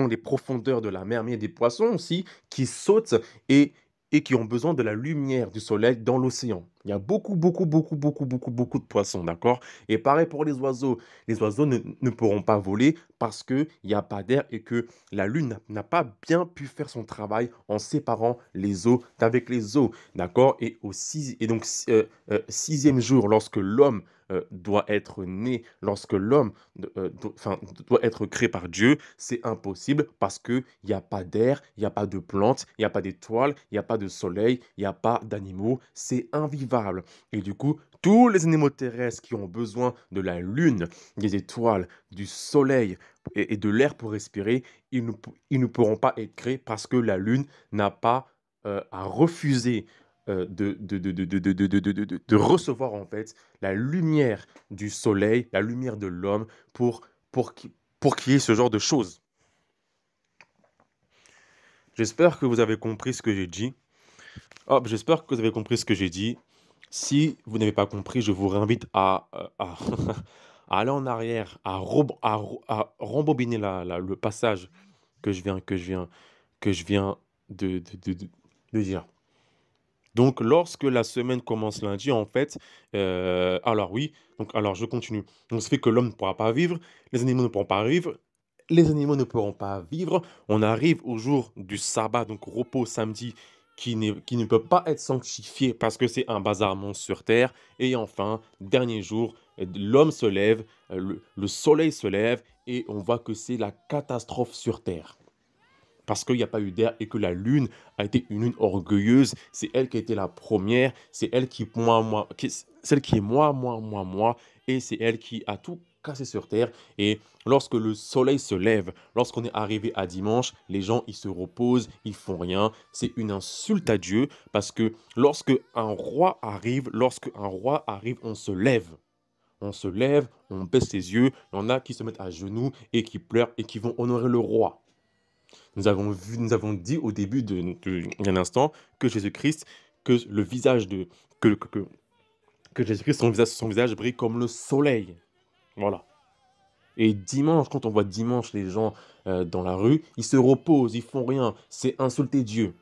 les profondeurs de la mer, mais il y a des poissons aussi qui sautent et, et qui ont besoin de la lumière du soleil dans l'océan. Il y a beaucoup de poissons, d'accord? Et pareil pour les oiseaux. Les oiseaux ne pourront pas voler parce qu'il n'y a pas d'air et que la Lune n'a pas bien pu faire son travail en séparant les eaux d'avec les eaux, d'accord? Et donc, sixième jour, lorsque l'homme doit être né, lorsque l'homme doit être créé par Dieu, c'est impossible parce qu'il n'y a pas d'air, il n'y a pas de plantes, il n'y a pas d'étoiles, il n'y a pas de soleil, il n'y a pas d'animaux, c'est invivable. Et du coup, tous les animaux terrestres qui ont besoin de la lune, des étoiles, du soleil et de l'air pour respirer, ils ne pourront pas être créés parce que la lune n'a pas à refuser de recevoir en fait la lumière du soleil, la lumière de l'homme pour pour qu'il y ait ce genre de choses. J'espère que vous avez compris ce que j'ai dit. Hop, j'espère que vous avez compris ce que j'ai dit. Si vous n'avez pas compris, je vous réinvite à aller en arrière, à rembobiner le passage que je viens, que je viens de de dire. Donc, lorsque la semaine commence lundi, en fait, alors oui, donc alors je continue. Donc, ça fait que l'homme ne pourra pas vivre, les animaux ne pourront pas vivre, les animaux ne pourront pas vivre. On arrive au jour du sabbat, donc repos samedi, qui ne peut pas être sanctifié parce que c'est un bazar monstre sur terre. Et enfin, dernier jour, l'homme se lève, le soleil se lève et on voit que c'est la catastrophe sur terre parce qu'il n'y a pas eu d'air et que la lune a été une lune orgueilleuse. C'est elle qui a été la première, c'est elle qui, celle qui est moi, et c'est elle qui a tout cassé sur terre. Et lorsque le soleil se lève, lorsqu'on est arrivé à dimanche, les gens, ils se reposent, ils font rien. C'est une insulte à Dieu parce que lorsque un roi arrive, on se lève. On se lève, on baisse les yeux, il y en a qui se mettent à genoux et qui pleurent et qui vont honorer le roi. Nous avons dit au début d'un instant que Jésus-Christ, que le visage de, que Jésus-Christ, son visage brille comme le soleil. Voilà. Et dimanche, quand on voit dimanche les gens dans la rue, ils se reposent, ils font rien. C'est insulter Dieu.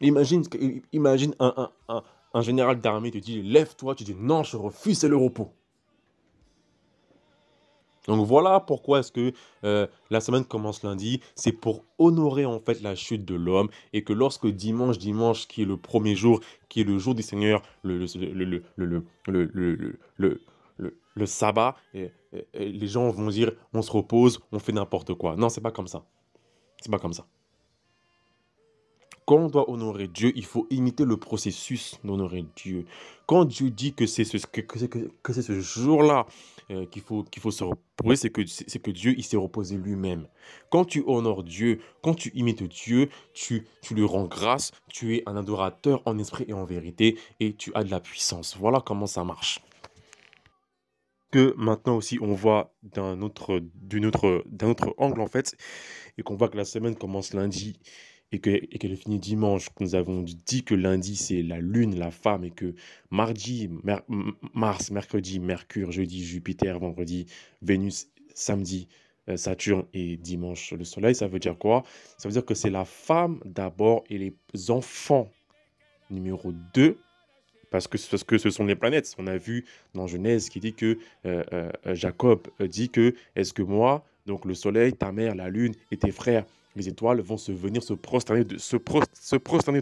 Imagine, imagine un général d'armée te dit, lève-toi, tu dis, non, je refuse, c'est le repos. Donc voilà pourquoi est-ce que la semaine commence lundi, c'est pour honorer en fait la chute de l'homme et que lorsque dimanche qui est le premier jour, qui est le jour du Seigneur, le sabbat, les gens vont dire on se repose, on fait n'importe quoi. Non, c'est pas comme ça. C'est pas comme ça. Quand on doit honorer Dieu, il faut imiter le processus d'honorer Dieu. Quand Dieu dit que c'est c'est ce jour-là qu'il faut se reposer, c'est que Dieu il s'est reposé lui-même. Quand tu honores Dieu, quand tu imites Dieu, tu lui rends grâce, tu es un adorateur en esprit et en vérité, et tu as de la puissance. Voilà comment ça marche. Que maintenant aussi on voit d'un autre angle en fait, et qu'on voit que la semaine commence lundi et qu'elle finit dimanche. Nous avons dit que lundi c'est la lune, la femme, et que mardi, Mars, mercredi, Mercure, jeudi, Jupiter, vendredi, Vénus, samedi, Saturne et dimanche le soleil. Ça veut dire quoi? Ça veut dire que c'est la femme d'abord et les enfants numéro 2 parce que ce sont les planètes. On a vu dans Genèse qui dit que Jacob dit que est-ce que moi, donc le soleil, ta mère, la lune et tes frères, les étoiles vont se venir se prosterner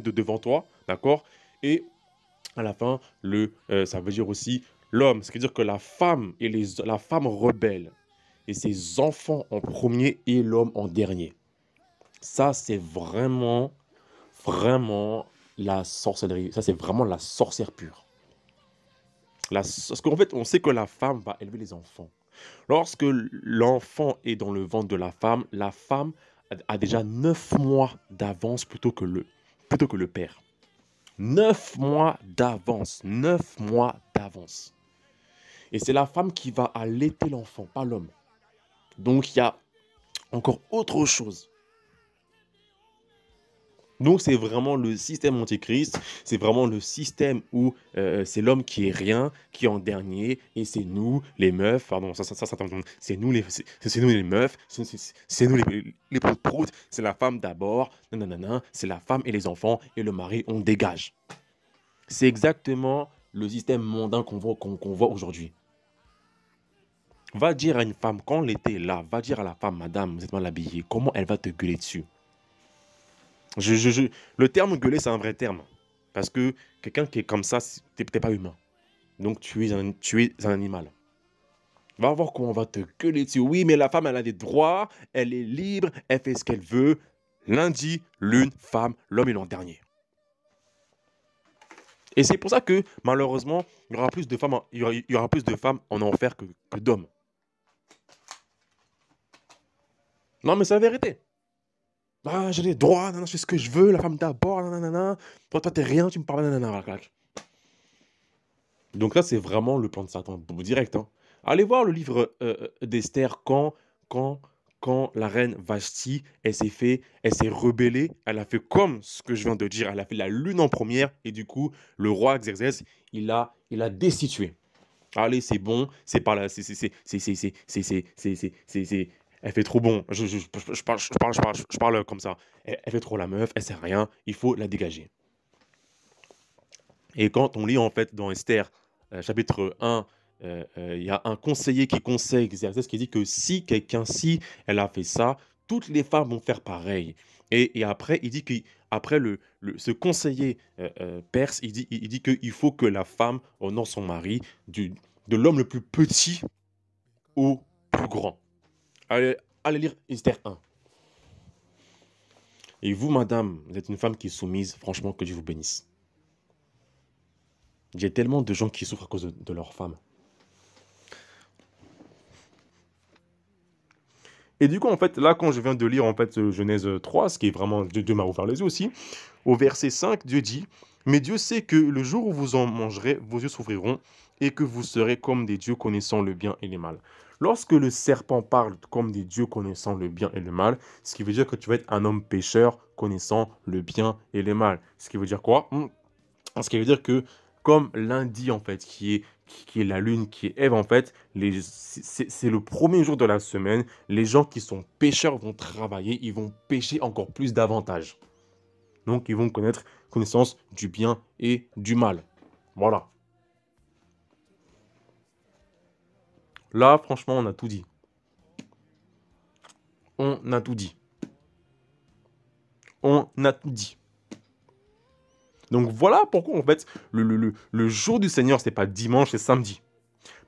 devant toi, d'accord? Et à la fin, ça veut dire aussi l'homme, ce qui veut dire que la femme rebelle et ses enfants en premier et l'homme en dernier. Ça, c'est vraiment la sorcellerie. Ça, c'est vraiment la sorcière pure. Parce qu'en fait, on sait que la femme va élever les enfants. Lorsque l'enfant est dans le ventre de la femme a déjà 9 mois d'avance plutôt que le père. 9 mois d'avance. 9 mois d'avance. Et c'est la femme qui va allaiter l'enfant, pas l'homme. Donc, il y a encore autre chose. Donc c'est vraiment le système antichrist, c'est vraiment le système où c'est l'homme qui est rien, qui est en dernier, et c'est nous les meufs, pardon, c'est nous c'est nous les meufs, c'est nous les proutes, c'est la femme d'abord, nanana, c'est la femme et les enfants, et le mari, on dégage. C'est exactement le système mondain qu'on voit aujourd'hui. Va dire à une femme, quand l'été est là, va dire à la femme, madame, vous êtes mal habillée, comment elle va te gueuler dessus? Le terme gueuler, c'est un vrai terme. Parce que quelqu'un qui est comme ça, t'es pas humain. Donc tu es un animal. Va voir comment on va te gueuler dessus. Oui, mais la femme, elle a des droits, elle est libre, elle fait ce qu'elle veut. Lundi, lune, femme, l'homme est l'an dernier. Et c'est pour ça que, malheureusement, il y aura plus de femmes en enfer que d'hommes. Non, mais c'est la vérité. Ah, j'ai des droits, je fais ce que je veux, la femme d'abord, nanana. Toi, t'es rien, tu me parles, nanana. Donc là, c'est vraiment le plan de Satan, direct. Hein. Allez voir le livre d'Esther quand, quand la reine Vashti, elle s'est rebellée, elle a fait comme ce que je viens de dire, elle a fait la lune en première, et du coup, le roi Xerxès, il a destitué. Allez, c'est bon, c'est par là, Elle fait trop bon. Je parle comme ça. Elle fait trop la meuf, elle sert à rien, il faut la dégager. Et quand on lit en fait dans Esther, chapitre 1, il y a un conseiller qui conseille Xerxès qui dit que si elle a fait ça, toutes les femmes vont faire pareil. Et après, il dit que après ce conseiller perse, il dit qu'il faut que la femme honore son mari, de l'homme le plus petit au plus grand. Allez lire Esther 1. Et vous, madame, vous êtes une femme qui est soumise, franchement, que Dieu vous bénisse. J'ai tellement de gens qui souffrent à cause de leur femme. Et du coup, en fait, là, quand je viens de lire, en fait, Genèse 3, ce qui est vraiment, Dieu m'a ouvert les yeux aussi, au verset 5, Dieu dit, mais Dieu sait que le jour où vous en mangerez, vos yeux s'ouvriront et que vous serez comme des dieux connaissant le bien et le mal. Lorsque le serpent parle comme des dieux connaissant le bien et le mal, ce qui veut dire que tu vas être un homme pécheur connaissant le bien et le mal. Ce qui veut dire quoi? Ce qui veut dire que, comme lundi, en fait, qui est la lune, qui est Ève, en fait, c'est le premier jour de la semaine. Les gens qui sont pécheurs vont travailler, ils vont pécher encore plus davantage. Donc, ils vont connaître connaissance du bien et du mal. Voilà. Là, franchement, on a tout dit. On a tout dit. On a tout dit. Donc, voilà pourquoi, en fait, le jour du Seigneur, c'est pas dimanche, c'est samedi.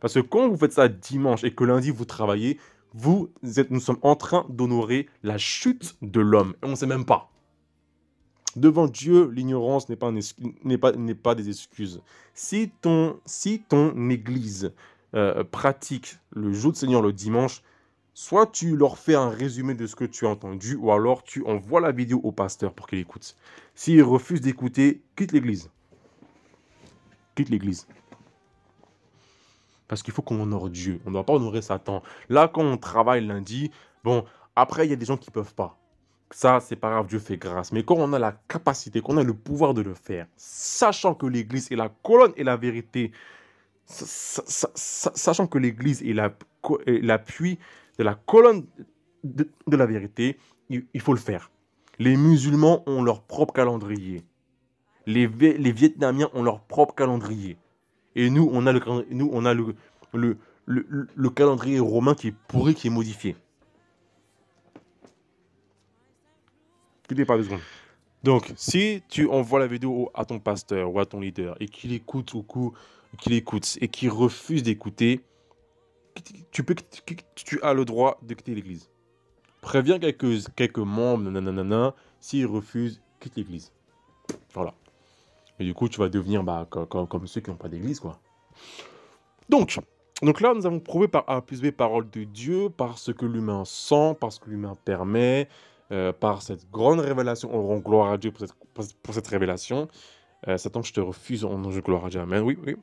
Parce que quand vous faites ça dimanche et que lundi vous travaillez, nous sommes en train d'honorer la chute de l'homme. Et on ne sait même pas. Devant Dieu, l'ignorance n'est pas des excuses. Si ton église pratique le jour du Seigneur le dimanche, soit tu leur fais un résumé de ce que tu as entendu, ou alors tu envoies la vidéo au pasteur pour qu'il écoute. S'il refuse d'écouter, quitte l'église. Quitte l'église. Parce qu'il faut qu'on honore Dieu. On ne doit pas honorer Satan. Là, quand on travaille lundi, bon, après, il y a des gens qui ne peuvent pas. Ça, c'est pas grave, Dieu fait grâce. Mais quand on a la capacité, qu'on a le pouvoir de le faire, sachant que l'Église est la colonne et la vérité, sachant que l'Église est l'appui de la colonne de la vérité, il faut le faire. Les musulmans ont leur propre calendrier. Les Vietnamiens ont leur propre calendrier. Et nous, on a le calendrier romain qui est pourri, qui est modifié. Quittez pas 2 secondes. Donc, si tu envoies la vidéo à ton pasteur ou à ton leader et qu'il écoute et qu'il refuse d'écouter, tu as le droit de quitter l'église. Préviens quelques membres, nanana, s'ils refusent, quitte l'église. Voilà. Et du coup, tu vas devenir comme ceux qui n'ont pas d'église, quoi. Donc là, nous avons prouvé par A plus B, parole de Dieu, par ce que l'humain sent, par ce que l'humain permet, par cette grande révélation. On rend gloire à Dieu pour cette révélation. Satan, je te refuse, on en gloire à Dieu. Amen. Oui, oui.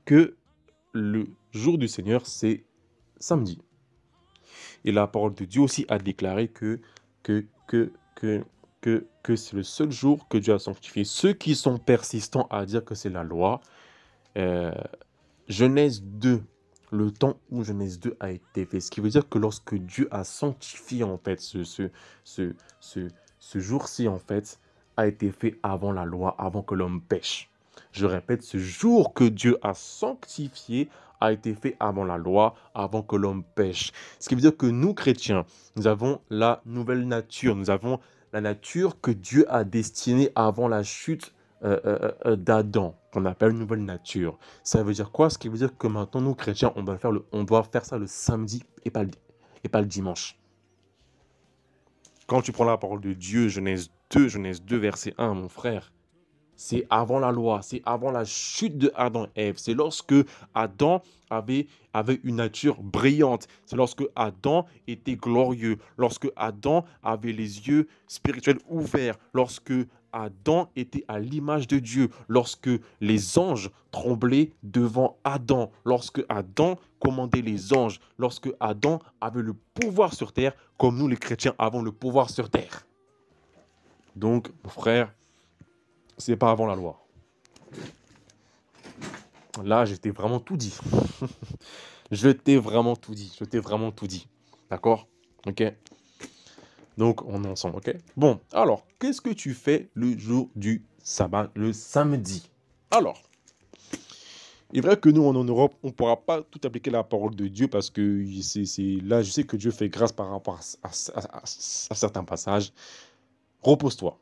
Que le jour du Seigneur, c'est samedi. Et la parole de Dieu aussi a déclaré que c'est le seul jour que Dieu a sanctifié. Ceux qui sont persistants à dire que c'est la loi, Genèse 2, le temps où Genèse 2 a été fait. Ce qui veut dire que lorsque Dieu a sanctifié en fait ce jour-ci en fait a été fait avant la loi, avant que l'homme pêche. Je répète, ce jour que Dieu a sanctifié a été fait avant la loi, avant que l'homme pêche. Ce qui veut dire que nous, chrétiens, nous avons la nouvelle nature. Nous avons la nature que Dieu a destinée avant la chute d'Adam, qu'on appelle une nouvelle nature. Ça veut dire quoi? Ce qui veut dire que maintenant, nous, chrétiens, on doit faire ça le samedi et pas le dimanche. Quand tu prends la parole de Dieu, Genèse 2, verset 1, mon frère, c'est avant la loi, c'est avant la chute de Adam et Ève. C'est lorsque Adam avait une nature brillante. C'est lorsque Adam était glorieux. Lorsque Adam avait les yeux spirituels ouverts. Lorsque Adam était à l'image de Dieu. Lorsque les anges tremblaient devant Adam. Lorsque Adam commandait les anges. Lorsque Adam avait le pouvoir sur terre, comme nous les chrétiens avons le pouvoir sur terre. Donc, mon frère, c'est pas avant la loi. Là, j'étais vraiment tout dit. Je t'ai vraiment tout dit. Je t'ai vraiment tout dit. D'accord? Ok? Donc, on est ensemble, ok? Bon, alors, qu'est-ce que tu fais le jour du sabbat, le samedi? Alors, il est vrai que nous, en Europe, on ne pourra pas tout appliquer la parole de Dieu parce que là, je sais que Dieu fait grâce par rapport à certains passages. Repose-toi.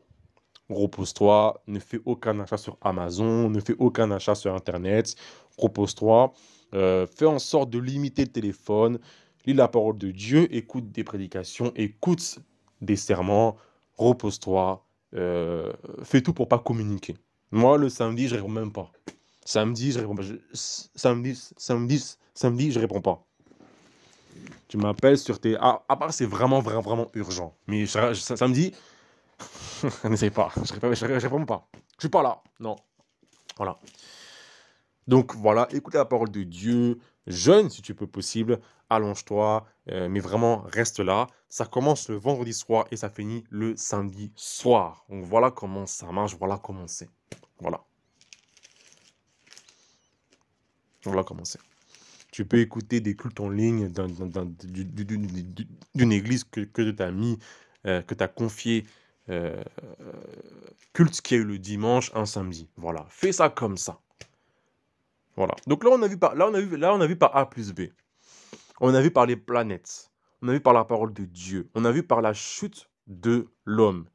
Repose-toi, ne fais aucun achat sur Amazon, ne fais aucun achat sur Internet. Repose-toi. Fais en sorte de limiter le téléphone. Lis la parole de Dieu, écoute des prédications, écoute des sermons. Repose-toi. Fais tout pour pas communiquer. Moi, le samedi, je réponds même pas. Samedi, je réponds pas. Samedi, je réponds pas. Tu m'appelles sur tes... À part c'est vraiment, vraiment, vraiment urgent. Mais samedi, n'essaye pas. Je réponds pas. Je suis pas là. Non. Voilà. Donc voilà, écoute la parole de Dieu. Jeûne si tu peux possible. Allonge-toi. Mais vraiment, reste là. Ça commence le vendredi soir et ça finit le samedi soir. Donc voilà comment ça marche. Voilà comment c'est. Voilà. Voilà comment c'est. Tu peux écouter des cultes en ligne d'une église que tu as mis, que tu as confié, culte qui a eu le dimanche, un samedi. Voilà, fais ça comme ça. Voilà. Donc là, on a vu par A plus B. On a vu par les planètes. On a vu par la parole de Dieu. On a vu par la chute de l'homme.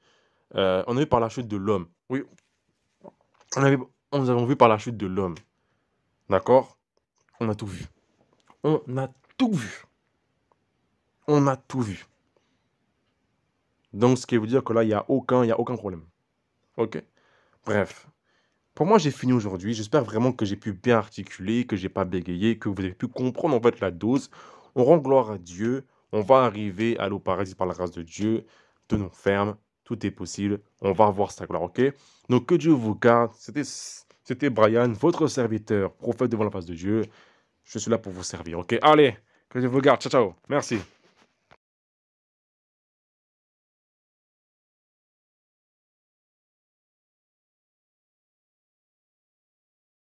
On a vu par la chute de l'homme. Oui, nous avons vu par la chute de l'homme. D'accord? On a tout vu. On a tout vu. On a tout vu. Donc, ce qui veut dire que là, il n'y a aucun problème. Ok? Bref. Pour moi, j'ai fini aujourd'hui. J'espère vraiment que j'ai pu bien articuler, que j'ai pas bégayé, que vous avez pu comprendre en fait la dose. On rend gloire à Dieu. On va arriver à aller au paradis par la grâce de Dieu. Tenons ferme. Tout est possible. On va voir sa gloire. Ok? Donc, que Dieu vous garde. C'était Brian, votre serviteur, prophète devant la face de Dieu. Je suis là pour vous servir. Ok? Allez, que Dieu vous garde. Ciao, ciao. Merci.